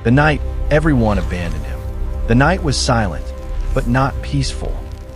The night, everyone abandoned him. The night was silent, but not peaceful.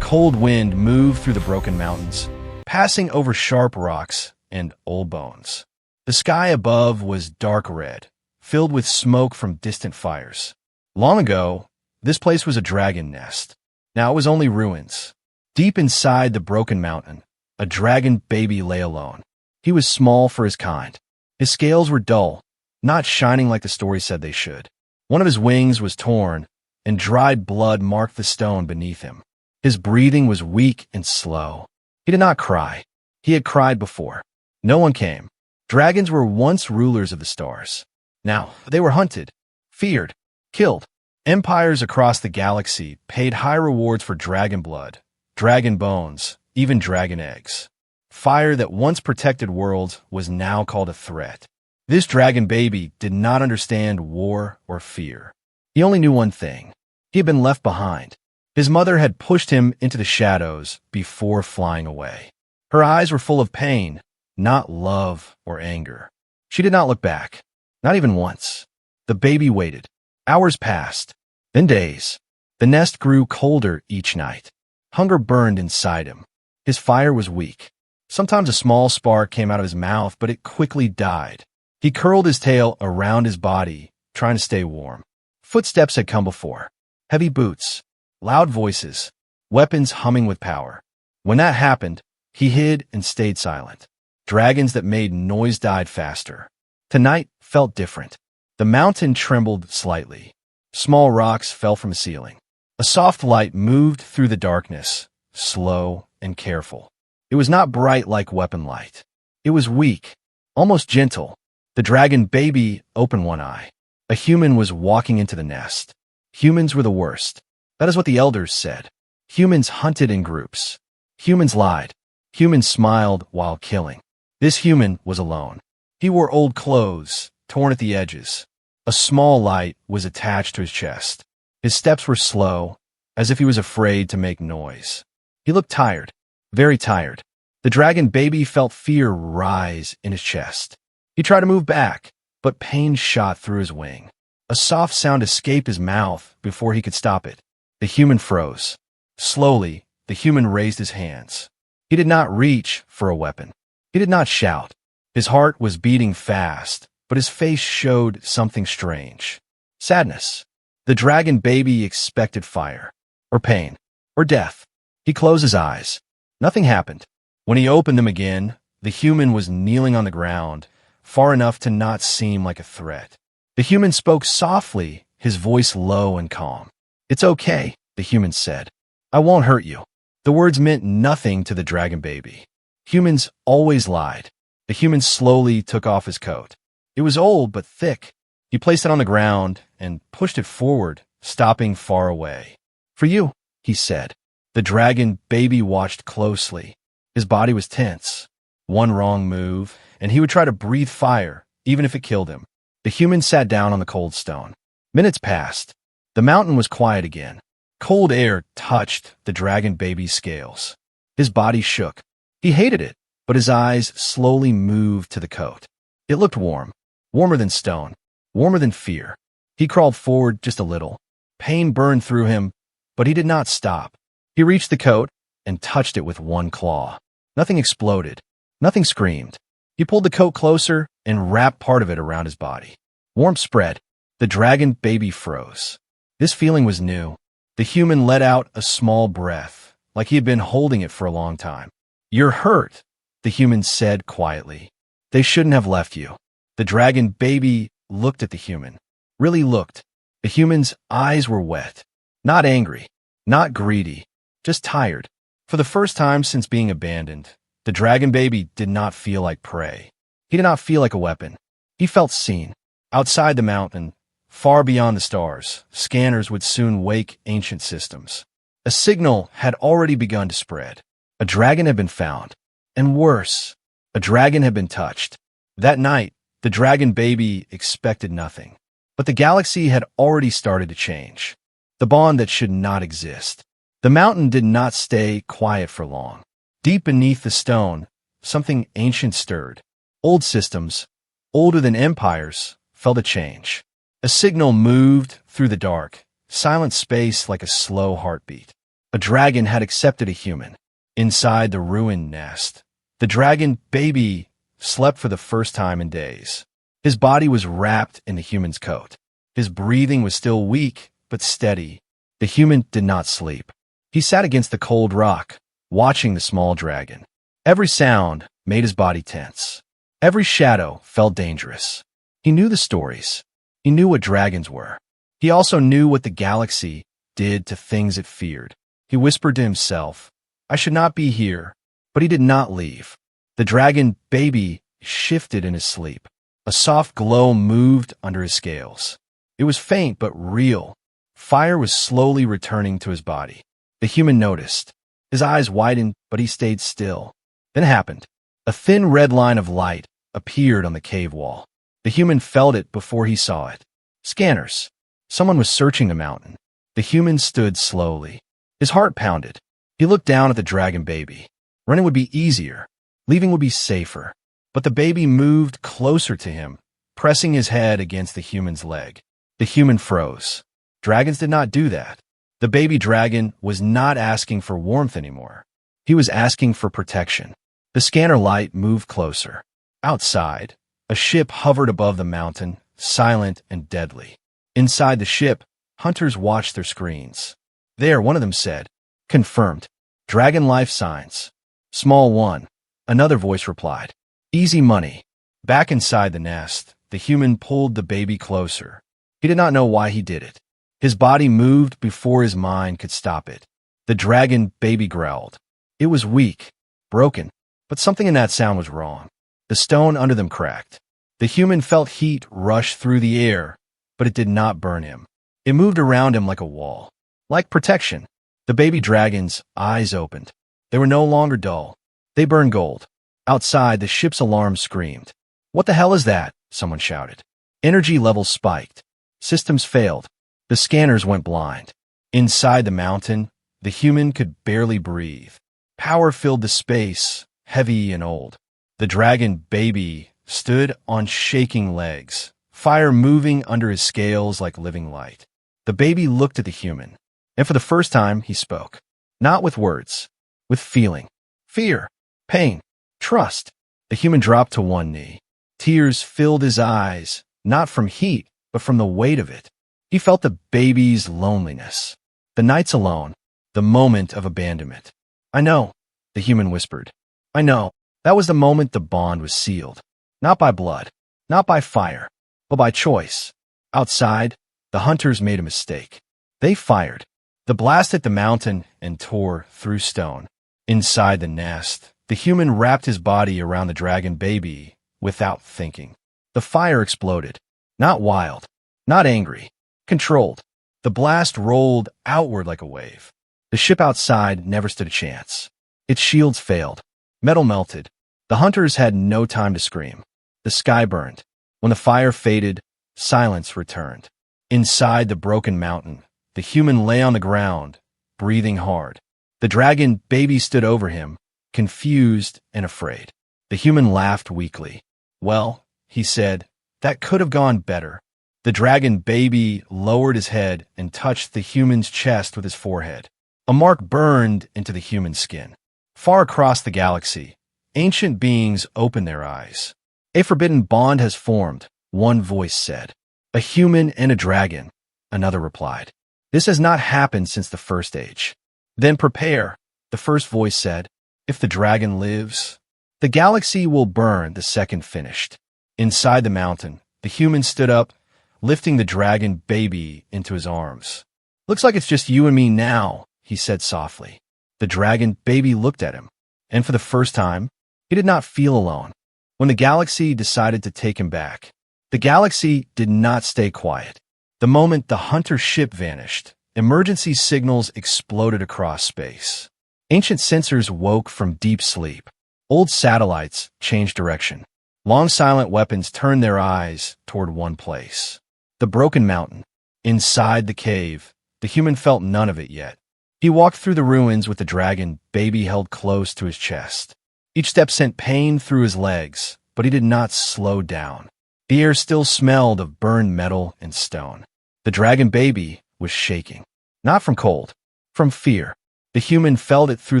Cold wind moved through the broken mountains, passing over sharp rocks and old bones. The sky above was dark red, filled with smoke from distant fires. Long ago, this place was a dragon nest. Now it was only ruins. Deep inside the broken mountain, a dragon baby lay alone. He was small for his kind. His scales were dull, not shining like the story said they should. One of his wings was torn, and dried blood marked the stone beneath him. His breathing was weak and slow. He did not cry. He had cried before. No one came. Dragons were once rulers of the stars. Now they were hunted, feared, killed. Empires across the galaxy paid high rewards for dragon blood, dragon bones, even dragon eggs. Fire that once protected worlds was now called a threat. This dragon baby did not understand war or fear. He only knew one thing. He had been left behind. His mother had pushed him into the shadows before flying away. Her eyes were full of pain, not love or anger. She did not look back, not even once. The baby waited. Hours passed, then days. The nest grew colder each night. Hunger burned inside him. His fire was weak. Sometimes a small spark came out of his mouth, but it quickly died. He curled his tail around his body, trying to stay warm. Footsteps had come before. Heavy boots, loud voices, weapons humming with power. When that happened, he hid and stayed silent. Dragons that made noise died faster. Tonight felt different. The mountain trembled slightly. Small rocks fell from the ceiling. A soft light moved through the darkness, slow and careful. It was not bright like weapon light. It was weak, almost gentle. The dragon baby opened one eye. A human was walking into the nest. Humans were the worst. That is what the elders said. Humans hunted in groups. Humans lied. Humans smiled while killing. This human was alone. He wore old clothes, torn at the edges. A small light was attached to his chest. His steps were slow, as if he was afraid to make noise. He looked tired, very tired. The dragon baby felt fear rise in his chest. He tried to move back, but pain shot through his wing. A soft sound escaped his mouth before he could stop it. The human froze. Slowly, the human raised his hands. He did not reach for a weapon. He did not shout. His heart was beating fast, but his face showed something strange. Sadness. The dragon baby expected fire, or pain, or death. He closed his eyes. Nothing happened. When he opened them again, the human was kneeling on the ground, far enough to not seem like a threat. The human spoke softly, his voice low and calm. "It's okay," the human said. "I won't hurt you." The words meant nothing to the dragon baby. Humans always lied. The human slowly took off his coat. It was old but thick. He placed it on the ground and pushed it forward, stopping far away. "For you," he said. The dragon baby watched closely. His body was tense. One wrong move, and he would try to breathe fire, even if it killed him. The human sat down on the cold stone. Minutes passed. The mountain was quiet again. Cold air touched the dragon baby's scales. His body shook. He hated it, but his eyes slowly moved to the coat. It looked warm, warmer than stone, warmer than fear. He crawled forward just a little. Pain burned through him, but he did not stop. He reached the coat and touched it with one claw. Nothing exploded. Nothing screamed. He pulled the coat closer and wrapped part of it around his body. Warmth spread. The dragon baby froze. This feeling was new. The human let out a small breath, like he had been holding it for a long time. "You're hurt," the human said quietly. "They shouldn't have left you." The dragon baby looked at the human. Really looked. The human's eyes were wet. Not angry. Not greedy. Just tired. For the first time since being abandoned, the dragon baby did not feel like prey. He did not feel like a weapon. He felt seen. Outside the mountain, far beyond the stars, scanners would soon wake ancient systems. A signal had already begun to spread. A dragon had been found. And worse, a dragon had been touched. That night, the dragon baby expected nothing. But the galaxy had already started to change. The bond that should not exist. The mountain did not stay quiet for long. Deep beneath the stone, something ancient stirred. Old systems, older than empires, felt a change. A signal moved through the dark, silent space like a slow heartbeat. A dragon had accepted a human. Inside the ruined nest, the dragon baby slept for the first time in days. His body was wrapped in the human's coat. His breathing was still weak, but steady. The human did not sleep. He sat against the cold rock, watching the small dragon. Every sound made his body tense. Every shadow felt dangerous. He knew the stories. He knew what dragons were. He also knew what the galaxy did to things it feared. He whispered to himself, "I should not be here," but he did not leave. The dragon baby shifted in his sleep. A soft glow moved under his scales. It was faint but real. Fire was slowly returning to his body. The human noticed. His eyes widened, but he stayed still. Then it happened. A thin red line of light appeared on the cave wall. The human felt it before he saw it. Scanners. Someone was searching the mountain. The human stood slowly. His heart pounded. He looked down at the dragon baby. Running would be easier. Leaving would be safer. But the baby moved closer to him, pressing his head against the human's leg. The human froze. Dragons did not do that. The baby dragon was not asking for warmth anymore. He was asking for protection. The scanner light moved closer. Outside, a ship hovered above the mountain, silent and deadly. Inside the ship, hunters watched their screens. There, one of them said, "Confirmed. Dragon life signs. Small one." Another voice replied, "Easy money." Back inside the nest, the human pulled the baby closer. He did not know why he did it. His body moved before his mind could stop it. The dragon baby growled. It was weak, broken, but something in that sound was wrong. The stone under them cracked. The human felt heat rush through the air, but it did not burn him. It moved around him like a wall, like protection. The baby dragon's eyes opened. They were no longer dull. They burned gold. Outside, the ship's alarm screamed. "What the hell is that?" someone shouted. Energy levels spiked. Systems failed. The scanners went blind. Inside the mountain, the human could barely breathe. Power filled the space, heavy and old. The dragon baby stood on shaking legs, fire moving under his scales like living light. The baby looked at the human, and for the first time he spoke. Not with words, with feeling. Fear, pain, trust. The human dropped to one knee. Tears filled his eyes, not from heat, but from the weight of it. He felt the baby's loneliness. The nights alone, the moment of abandonment. "I know," the human whispered. "I know." That was the moment the bond was sealed. Not by blood, not by fire, but by choice. Outside, the hunters made a mistake. They fired. The blast hit the mountain and tore through stone. Inside the nest, the human wrapped his body around the dragon baby without thinking. The fire exploded. Not wild, not angry, controlled. The blast rolled outward like a wave. The ship outside never stood a chance. Its shields failed. Metal melted. The hunters had no time to scream. The sky burned. When the fire faded, silence returned. Inside the broken mountain, the human lay on the ground, breathing hard. The dragon baby stood over him, confused and afraid. The human laughed weakly. "Well," he said, "that could have gone better." The dragon baby lowered his head and touched the human's chest with his forehead. A mark burned into the human skin. Far across the galaxy, ancient beings opened their eyes. "A forbidden bond has formed," one voice said. "A human and a dragon," another replied. "This has not happened since the first age." "Then prepare," the first voice said. "If the dragon lives, the galaxy will burn," the second finished. Inside the mountain, the human stood up, lifting the dragon baby into his arms. "Looks like it's just you and me now," he said softly. The dragon baby looked at him, and for the first time, he did not feel alone. When the galaxy decided to take him back, the galaxy did not stay quiet. The moment the hunter ship vanished, emergency signals exploded across space. Ancient sensors woke from deep sleep. Old satellites changed direction. Long silent weapons turned their eyes toward one place. The broken mountain. Inside the cave, the human felt none of it yet. He walked through the ruins with the dragon baby held close to his chest. Each step sent pain through his legs, but he did not slow down. The air still smelled of burned metal and stone. The dragon baby was shaking, not from cold, from fear. The human felt it through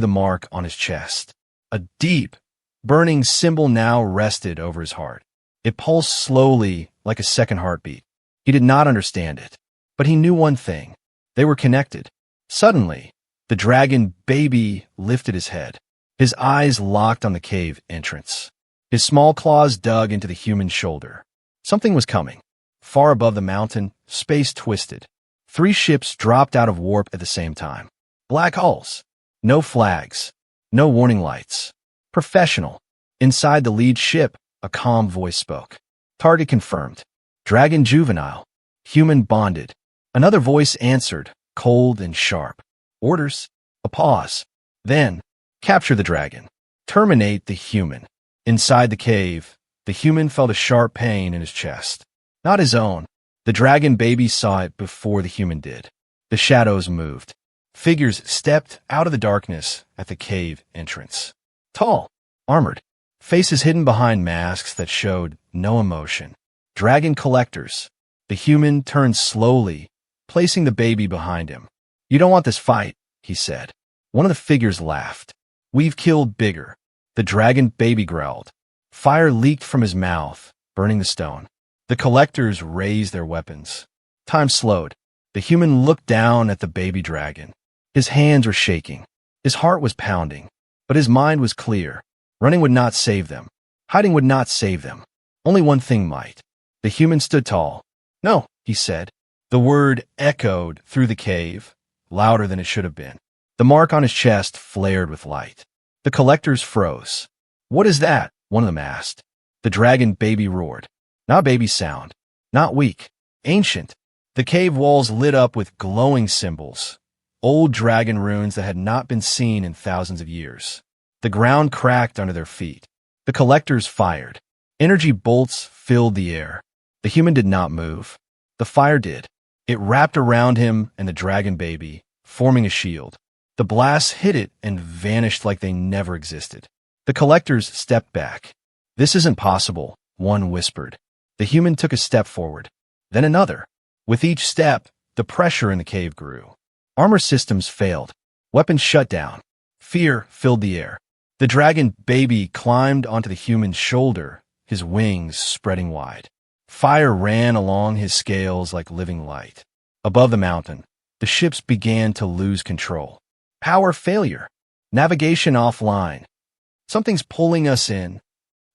the mark on his chest. A deep, burning symbol now rested over his heart. It pulsed slowly like a second heartbeat. He did not understand it, but he knew one thing. They were connected. Suddenly, the dragon baby lifted his head. His eyes locked on the cave entrance. His small claws dug into the human's shoulder. Something was coming. Far above the mountain, space twisted. 3 ships dropped out of warp at the same time. Black hulls. No flags. No warning lights. Professional. Inside the lead ship, a calm voice spoke. Target confirmed. Dragon juvenile. Human bonded. Another voice answered, cold and sharp. Orders. A pause. Then, capture the dragon. Terminate the human. Inside the cave, the human felt a sharp pain in his chest. Not his own. The dragon baby saw it before the human did. The shadows moved. Figures stepped out of the darkness at the cave entrance. Tall, armored, faces hidden behind masks that showed no emotion. Dragon collectors. The human turned slowly, placing the baby behind him. You don't want this fight, he said. One of the figures laughed. We've killed bigger. The dragon baby growled. Fire leaked from his mouth, burning the stone. The collectors raised their weapons. Time slowed. The human looked down at the baby dragon. His hands were shaking. His heart was pounding. But his mind was clear. Running would not save them. Hiding would not save them. Only one thing might. The human stood tall. No, he said. The word echoed through the cave, louder than it should have been. The mark on his chest flared with light. The collectors froze. What is that? One of them asked. The dragon baby roared. Not baby sound. Not weak. Ancient. The cave walls lit up with glowing symbols. Old dragon runes that had not been seen in thousands of years. The ground cracked under their feet. The collectors fired. Energy bolts filled the air. The human did not move. The fire did. It wrapped around him and the dragon baby, forming a shield. The blasts hit it and vanished like they never existed. The collectors stepped back. This isn't possible, one whispered. The human took a step forward, then another. With each step, the pressure in the cave grew. Armor systems failed. Weapons shut down. Fear filled the air. The dragon baby climbed onto the human's shoulder, his wings spreading wide. Fire ran along his scales like living light. Above the mountain, the ships began to lose control. Power failure. Navigation offline. Something's pulling us in.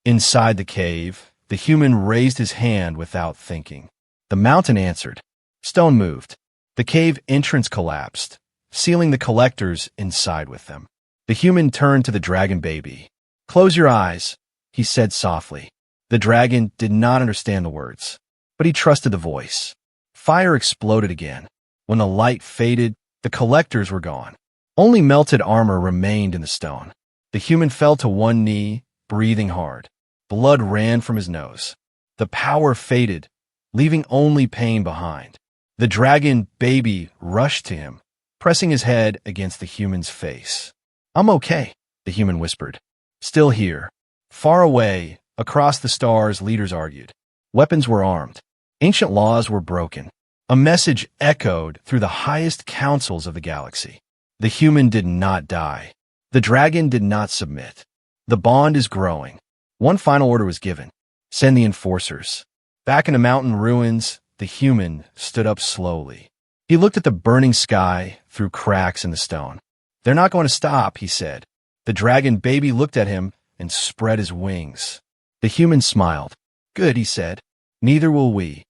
Inside the cave, the human raised his hand without thinking. The mountain answered. Stone moved. The cave entrance collapsed, sealing the collectors inside with them. The human turned to the dragon baby. Close your eyes, he said softly. The dragon did not understand the words, but he trusted the voice. Fire exploded again. When the light faded, the collectors were gone. Only melted armor remained in the stone. The human fell to one knee, breathing hard. Blood ran from his nose. The power faded, leaving only pain behind. The dragon baby rushed to him, pressing his head against the human's face. I'm okay, the human whispered. Still here. Far away, across the stars, leaders argued. Weapons were armed. Ancient laws were broken. A message echoed through the highest councils of the galaxy. The human did not die. The dragon did not submit. The bond is growing. One final order was given. Send the enforcers. Back in the mountain ruins, the human stood up slowly. He looked at the burning sky through cracks in the stone. They're not going to stop, he said. The dragon baby looked at him and spread his wings. The human smiled. Good, he said. Neither will we.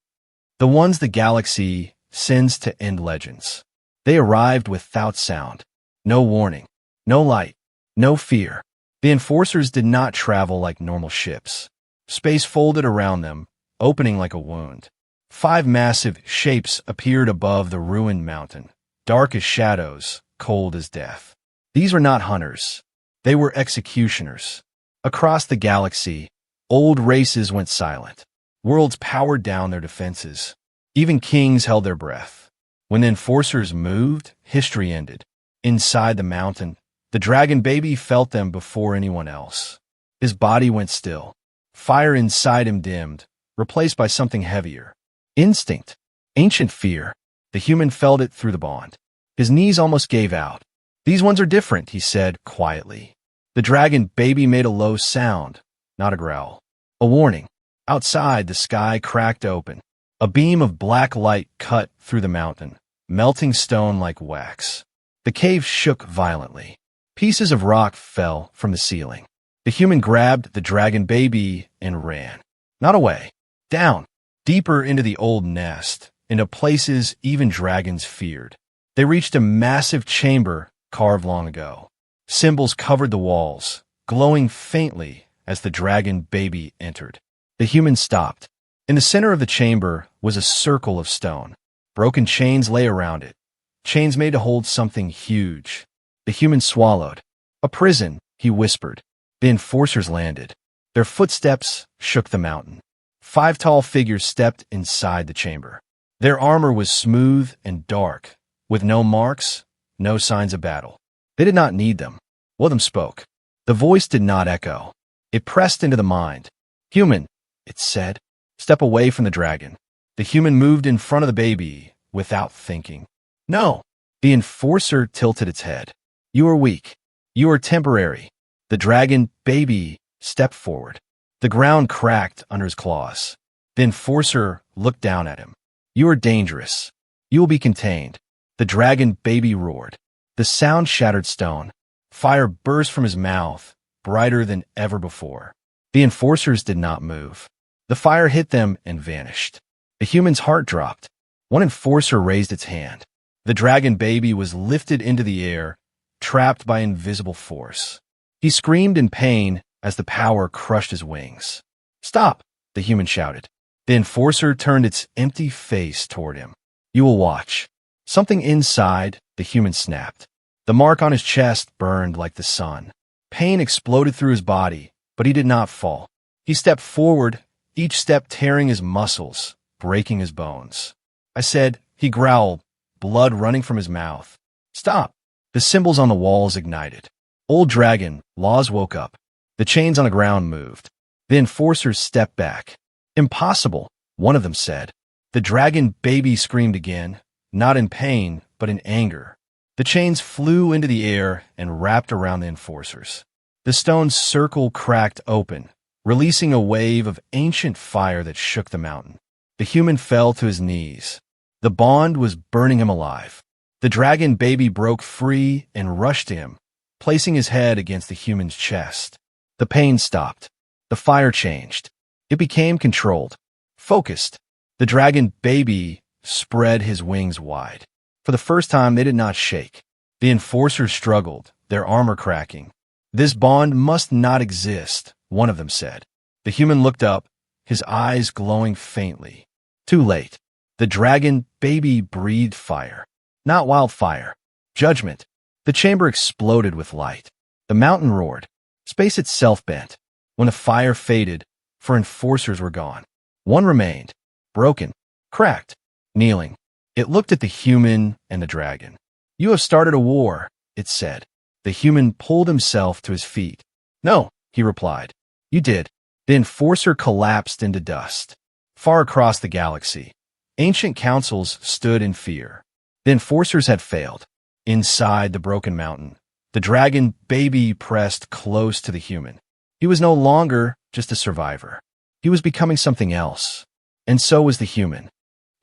The ones the galaxy sends to end legends. They arrived without sound. No warning. No light. No fear. The enforcers did not travel like normal ships. Space folded around them, opening like a wound. 5 massive shapes appeared above the ruined mountain, dark as shadows, cold as death. These were not hunters. They were executioners. Across the galaxy, old races went silent. Worlds powered down their defenses. Even kings held their breath. When the enforcers moved, history ended. Inside the mountain, the dragon baby felt them before anyone else. His body went still. Fire inside him dimmed, replaced by something heavier. Instinct. Ancient fear. The human felt it through the bond. His knees almost gave out. "These ones are different," he said quietly. The dragon baby made a low sound, not a growl. A warning. Outside, the sky cracked open. A beam of black light cut through the mountain, melting stone like wax. The cave shook violently. Pieces of rock fell from the ceiling. The human grabbed the dragon baby and ran. Not away. Down. Deeper into the old nest, into places even dragons feared. They reached a massive chamber carved long ago. Symbols covered the walls, glowing faintly as the dragon baby entered. The human stopped. In the center of the chamber was a circle of stone. Broken chains lay around it, chains made to hold something huge. The human swallowed. "A prison," he whispered. The enforcers landed. Their footsteps shook the mountain. 5 tall figures stepped inside the chamber. Their armor was smooth and dark, with no marks, no signs of battle. They did not need them. One of them spoke. The voice did not echo. It pressed into the mind. "Human," it said. "Step away from the dragon." The human moved in front of the baby without thinking. "No." The enforcer tilted its head. "You are weak. You are temporary." The dragon baby stepped forward. The ground cracked under his claws. The enforcer looked down at him. "You are dangerous. You will be contained." The dragon baby roared. The sound shattered stone. Fire burst from his mouth, brighter than ever before. The enforcers did not move. The fire hit them and vanished. The human's heart dropped. One enforcer raised its hand. The dragon baby was lifted into the air, trapped by invisible force. He screamed in pain as the power crushed his wings. "Stop!" the human shouted. The enforcer turned its empty face toward him. "You will watch." Something inside the human snapped. The mark on his chest burned like the sun. Pain exploded through his body, but he did not fall. He stepped forward, each step tearing his muscles, breaking his bones. "I said," he growled, blood running from his mouth. "Stop!" The symbols on the walls ignited. Old dragon, laws woke up. The chains on the ground moved. The enforcers stepped back. "Impossible," one of them said. The dragon baby screamed again, not in pain, but in anger. The chains flew into the air and wrapped around the enforcers. The stone circle cracked open, releasing a wave of ancient fire that shook the mountain. The human fell to his knees. The bond was burning him alive. The dragon baby broke free and rushed to him, placing his head against the human's chest. The pain stopped. The fire changed. It became controlled, focused. The dragon baby spread his wings wide. For the first time, they did not shake. The enforcers struggled, their armor cracking. "This bond must not exist," one of them said. The human looked up, his eyes glowing faintly. Too late. The dragon baby breathed fire. Not wildfire. Judgment. The chamber exploded with light. The mountain roared. Space itself bent. When the fire faded, 4 enforcers were gone. One remained. Broken. Cracked. Kneeling. It looked at the human and the dragon. "You have started a war," it said. The human pulled himself to his feet. "No," he replied. "You did." The enforcer collapsed into dust. Far across the galaxy, ancient councils stood in fear. The enforcers had failed. Inside the broken mountain, the dragon baby pressed close to the human. He was no longer just a survivor. He was becoming something else. And so was the human.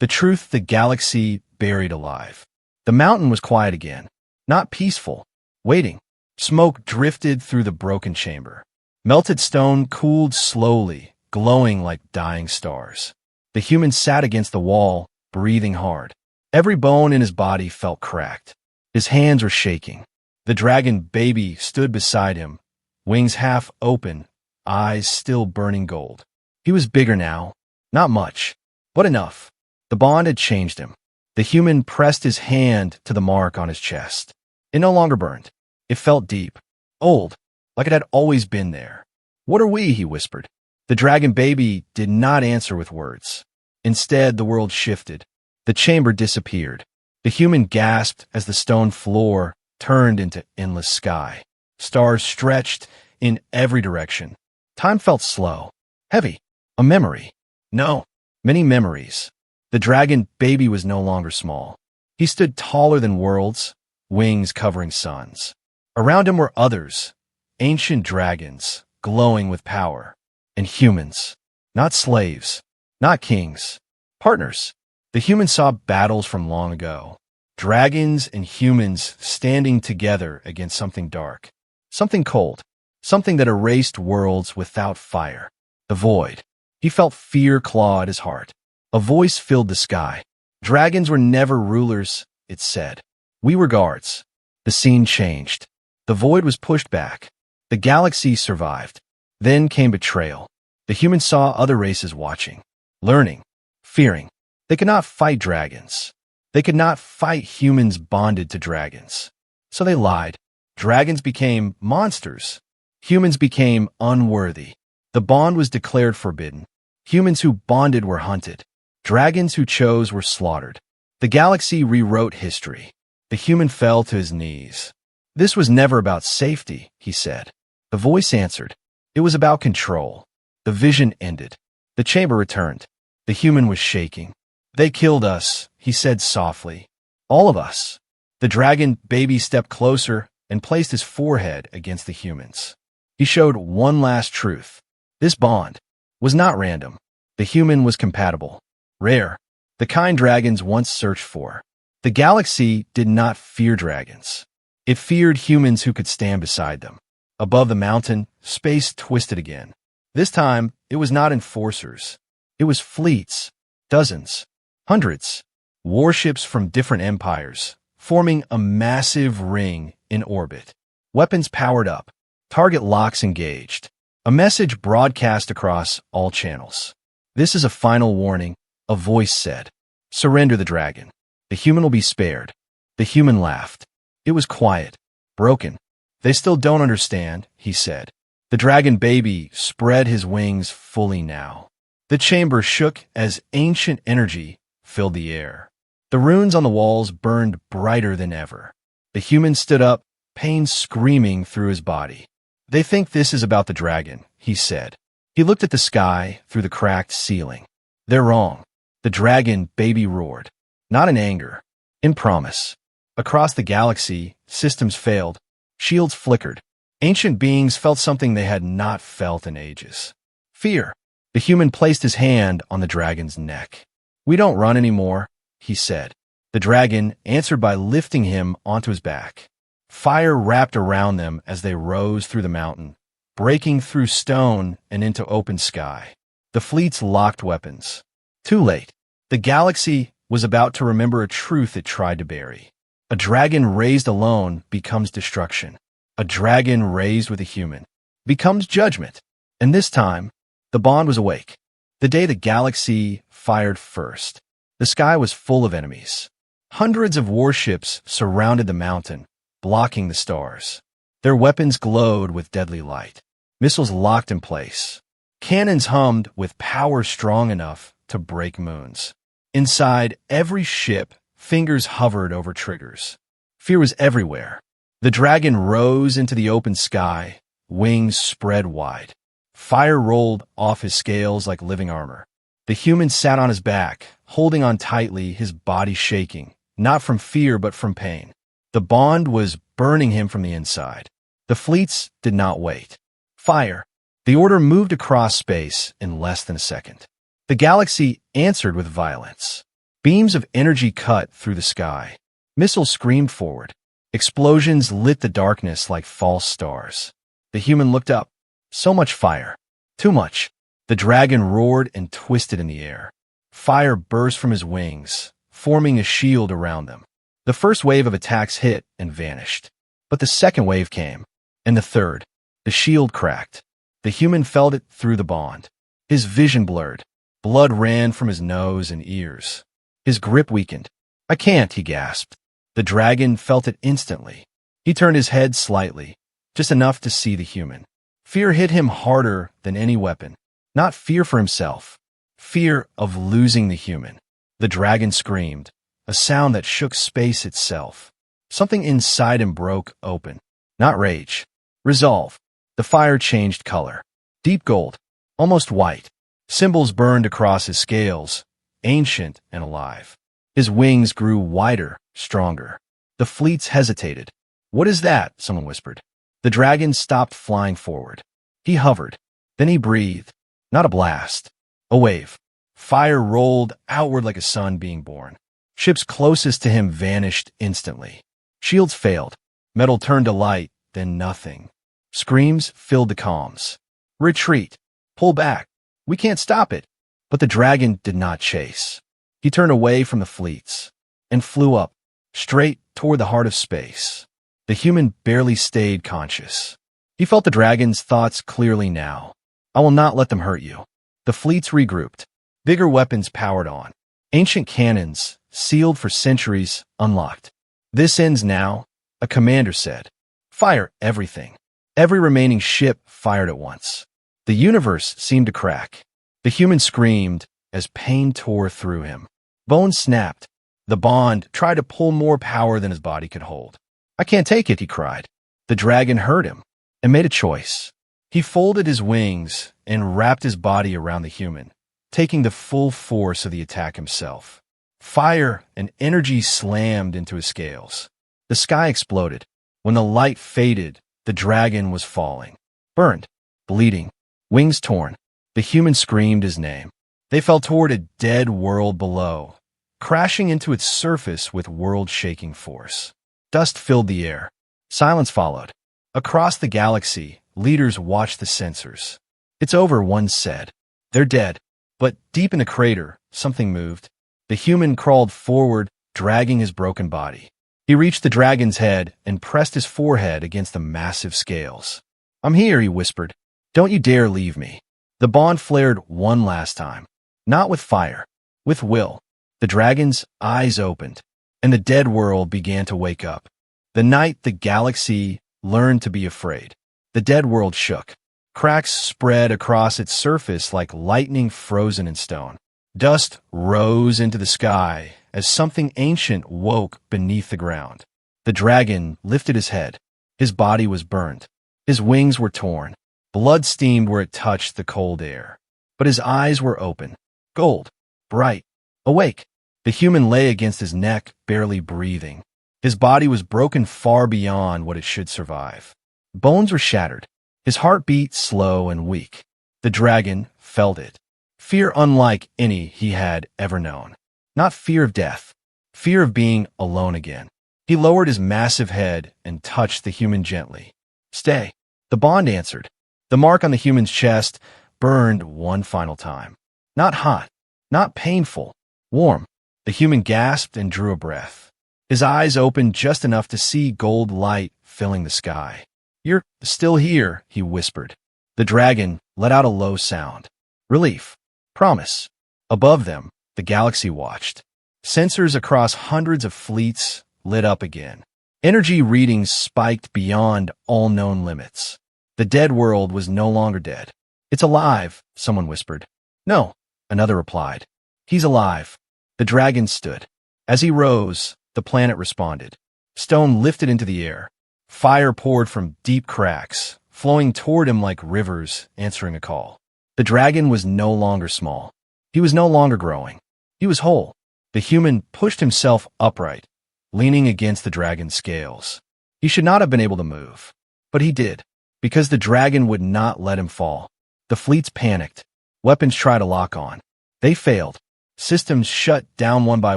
The truth the galaxy buried alive. The mountain was quiet again, not peaceful, waiting. Smoke drifted through the broken chamber. Melted stone cooled slowly, glowing like dying stars. The human sat against the wall, breathing hard. Every bone in his body felt cracked. His hands were shaking. The dragon baby stood beside him, wings half open, eyes still burning gold. He was bigger now, not much, but enough. The bond had changed him. The human pressed his hand to the mark on his chest. It no longer burned. It felt deep, old, like it had always been there. "What are we?" he whispered. The dragon baby did not answer with words. Instead, the world shifted. The chamber disappeared. The human gasped as the stone floor turned into endless sky. Stars stretched in every direction. Time felt slow, heavy, a memory. No, many memories. The dragon baby was no longer small. He stood taller than worlds, wings covering suns. Around him were others, ancient dragons, glowing with power, and humans, not slaves, not kings, partners. The humans saw battles from long ago, dragons and humans standing together against something dark, something cold, something that erased worlds without fire. The void. He felt fear claw at his heart. A voice filled the sky. Dragons were never rulers, it said. We were guards. The scene changed. The void was pushed back. The galaxy survived. Then came betrayal. The humans saw other races watching, learning, fearing. They could not fight dragons. They could not fight humans bonded to dragons. So they lied. Dragons became monsters. Humans became unworthy. The bond was declared forbidden. Humans who bonded were hunted. Dragons who chose were slaughtered. The galaxy rewrote history. The human fell to his knees. This was never about safety, he said. The voice answered. It was about control. The vision ended. The chamber returned. The human was shaking. They killed us, he said softly. All of us. The dragon baby stepped closer and placed his forehead against the human's. He showed one last truth. This bond was not random. The human was compatible, rare, the kind dragons once searched for. The galaxy did not fear dragons. It feared humans who could stand beside them. Above the mountain, space twisted again. This time, it was not enforcers. It was fleets, dozens, hundreds, warships from different empires, forming a massive ring in orbit. Weapons powered up, target locks engaged. A message broadcast across all channels. This is a final warning, a voice said. Surrender the dragon. The human will be spared. The human laughed. It was quiet, broken. They still don't understand, he said. The dragon baby spread his wings fully now. The chamber shook as ancient energy filled the air. The runes on the walls burned brighter than ever. The human stood up, pain screaming through his body. They think this is about the dragon, he said. He looked at the sky through the cracked ceiling. They're wrong. The dragon baby roared. Not in anger, in promise. Across the galaxy, systems failed. Shields flickered. Ancient beings felt something they had not felt in ages. Fear. The human placed his hand on the dragon's neck. We don't run anymore, he said. The dragon answered by lifting him onto his back. Fire wrapped around them as they rose through the mountain, breaking through stone and into open sky. The fleets locked weapons. Too late. The galaxy was about to remember a truth it tried to bury. A dragon raised alone becomes destruction. A dragon raised with a human becomes judgment. And this time, the bond was awake. The day the galaxy fired first. The sky was full of enemies. Hundreds of warships surrounded the mountain, blocking the stars. Their weapons glowed with deadly light. Missiles locked in place. Cannons hummed with power strong enough to break moons. Inside every ship, fingers hovered over triggers. Fear was everywhere. The dragon rose into the open sky, wings spread wide. Fire rolled off his scales like living armor. The human sat on his back, holding on tightly, his body shaking, not from fear but from pain. The bond was burning him from the inside. The fleets did not wait. Fire. The order moved across space in less than a second. The galaxy answered with violence. Beams of energy cut through the sky. Missiles screamed forward. Explosions lit the darkness like false stars. The human looked up. So much fire. Too much. The dragon roared and twisted in the air. Fire burst from his wings, forming a shield around them. The first wave of attacks hit and vanished. But the second wave came, and the third. The shield cracked. The human felt it through the bond. His vision blurred. Blood ran from his nose and ears. His grip weakened. I can't, he gasped. The dragon felt it instantly. He turned his head slightly, just enough to see the human. Fear hit him harder than any weapon. Not fear for himself. Fear of losing the human. The dragon screamed, a sound that shook space itself. Something inside him broke open. Not rage. Resolve. The fire changed color. Deep gold. Almost white. Symbols burned across his scales, ancient and alive. His wings grew wider, stronger. The fleets hesitated. "What is that?" someone whispered. The dragon stopped flying forward. He hovered. Then he breathed. Not a blast. A wave. Fire rolled outward like a sun being born. Ships closest to him vanished instantly. Shields failed. Metal turned to light, then nothing. Screams filled the comms. "Retreat. Pull back. We can't stop it." But the dragon did not chase. He turned away from the fleets and flew up, straight toward the heart of space. The human barely stayed conscious. He felt the dragon's thoughts clearly now. "I will not let them hurt you." The fleets regrouped. Bigger weapons powered on. Ancient cannons, sealed for centuries, unlocked. "This ends now," a commander said. "Fire everything." Every remaining ship fired at once. The universe seemed to crack. The human screamed as pain tore through him. Bones snapped. The bond tried to pull more power than his body could hold. "I can't take it," he cried. The dragon heard him and made a choice. He folded his wings and wrapped his body around the human, taking the full force of the attack himself. Fire and energy slammed into his scales. The sky exploded. When the light faded, the dragon was falling. Burned, bleeding, wings torn. The human screamed his name. They fell toward a dead world below, crashing into its surface with world-shaking force. Dust filled the air. Silence followed. Across the galaxy, leaders watched the sensors. "It's over," one said. "They're dead." But deep in the crater, something moved. The human crawled forward, dragging his broken body. He reached the dragon's head and pressed his forehead against the massive scales. "I'm here," he whispered. "Don't you dare leave me." The bond flared one last time. Not with fire, with will. The dragon's eyes opened, and the dead world began to wake up. The night the galaxy learned to be afraid. The dead world shook. Cracks spread across its surface like lightning frozen in stone. Dust rose into the sky as something ancient woke beneath the ground. The dragon lifted his head. His body was burned. His wings were torn. Blood steamed where it touched the cold air. But his eyes were open, gold, bright, awake. The human lay against his neck, barely breathing. His body was broken far beyond what it should survive. Bones were shattered. His heart beat slow and weak. The dragon felt it. Fear unlike any he had ever known. Not fear of death, fear of being alone again. He lowered his massive head and touched the human gently. "Stay." The bond answered. The mark on the human's chest burned one final time. Not hot, not painful, warm. The human gasped and drew a breath. His eyes opened just enough to see gold light filling the sky. "You're still here," he whispered. The dragon let out a low sound. Relief. Promise. Above them, the galaxy watched. Sensors across hundreds of fleets lit up again. Energy readings spiked beyond all known limits. The dead world was no longer dead. "It's alive," someone whispered. "No," another replied. "He's alive." The dragon stood. As he rose, the planet responded. Stone lifted into the air. Fire poured from deep cracks, flowing toward him like rivers answering a call. The dragon was no longer small. He was no longer growing. He was whole. The human pushed himself upright, leaning against the dragon's scales. He should not have been able to move, but he did, because the dragon would not let him fall. The fleets panicked. Weapons tried to lock on. They failed. Systems shut down one by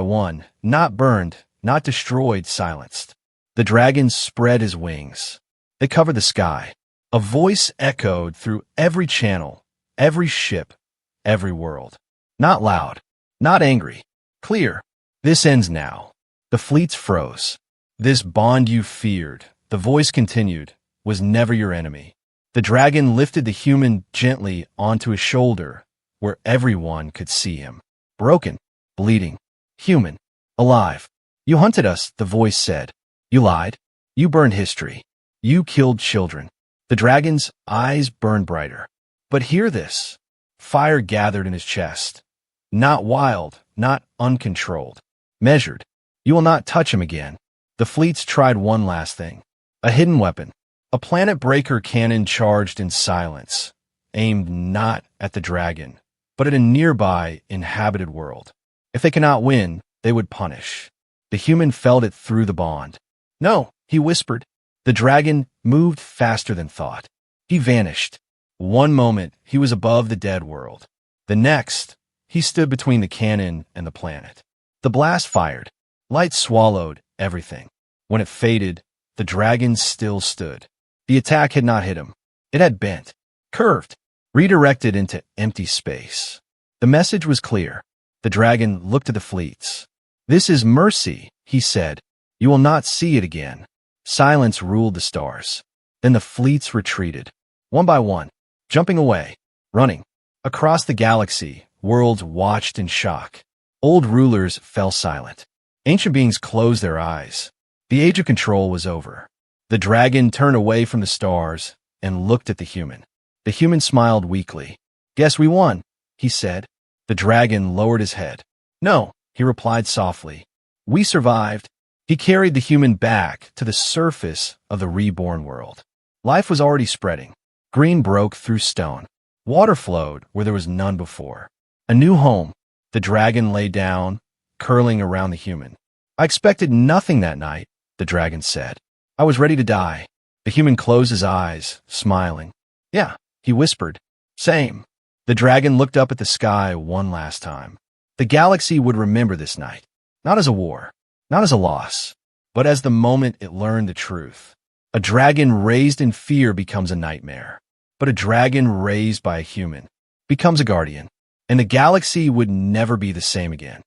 one, not burned, not destroyed, silenced. The dragon spread his wings. They covered the sky. A voice echoed through every channel, every ship, every world. Not loud, not angry, clear. "This ends now." The fleets froze. "This bond you feared," the voice continued, "was never your enemy." The dragon lifted the human gently onto his shoulder, where everyone could see him. Broken, bleeding, human, alive. "You hunted us," the voice said. "You lied. You burned history. You killed children." The dragon's eyes burned brighter. But hear this. Fire gathered in his chest. Not wild, not uncontrolled. Measured. "You will not touch him again." The fleets tried one last thing. A hidden weapon. A planet breaker cannon charged in silence, aimed not at the dragon, but at a nearby inhabited world. If they cannot win, they would punish. The human felt it through the bond. No, he whispered. The dragon moved faster than thought. He vanished. One moment, he was above the dead world. The next, he stood between the cannon and the planet. The blast fired. Light swallowed everything. When it faded, the dragon still stood. The attack had not hit him. It had bent, curved, redirected into empty space. The message was clear. The dragon looked at the fleets. "This is mercy," he said. "You will not see it again." Silence ruled the stars. Then the fleets retreated, one by one, jumping away, running. Across the galaxy, worlds watched in shock. Old rulers fell silent. Ancient beings closed their eyes. The age of control was over. The dragon turned away from the stars and looked at the human. The human smiled weakly. "Guess we won," he said. The dragon lowered his head. "No," he replied softly. "We survived." He carried the human back to the surface of the reborn world. Life was already spreading. Green broke through stone. Water flowed where there was none before. A new home. The dragon lay down, curling around the human. "I expected nothing that night," the dragon said. "I was ready to die." The human closed his eyes, smiling. "Yeah," he whispered. "Same." The dragon looked up at the sky one last time. The galaxy would remember this night, not as a war, not as a loss, but as the moment it learned the truth. A dragon raised in fear becomes a nightmare, but a dragon raised by a human becomes a guardian, and the galaxy would never be the same again.